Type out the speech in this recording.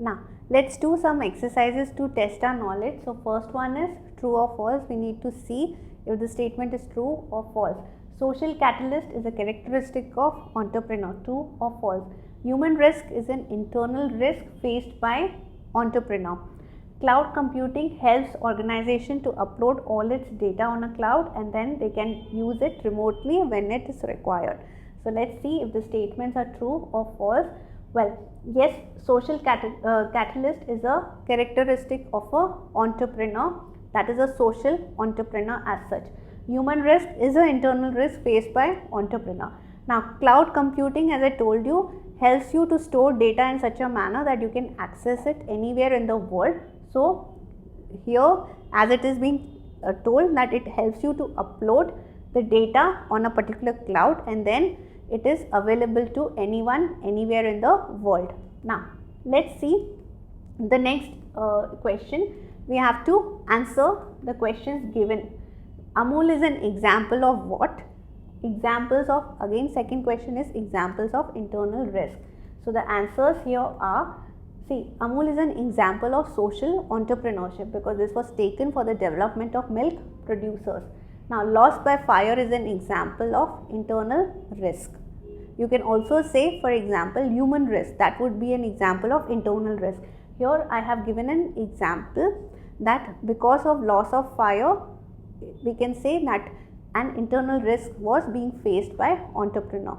Now let's do some exercises to test our knowledge. So first one is true or false. We need to see if the statement is true or false. Social catalyst is a characteristic of entrepreneur. True or false? Human risk is an internal risk faced by entrepreneur. Cloud computing helps organization to upload all its data on a cloud and then they can use it remotely when it is required. So let's see if the statements are true or false. Well, yes, social catalyst is a characteristic of an entrepreneur, that is a social entrepreneur as such. Human risk is an internal risk faced by entrepreneur. Now, cloud computing, as I told you, helps you to store data in such a manner that you can access it anywhere in the world. So, here as it is being told that it helps you to upload the data on a particular cloud and then it is available to anyone anywhere in the world. Now let's see the next question. We have to answer the questions given. Amul is an example of what? Examples of, again second question is examples of internal risk. So the answers here are, see, Amul is an example of social entrepreneurship because this was taken for the development of milk producers. Now loss by fire is an example of internal risk. You can also say, for example, human risk, that would be an example of internal risk. Here I have given an example that because of loss of fire, we can say that an internal risk was being faced by entrepreneur.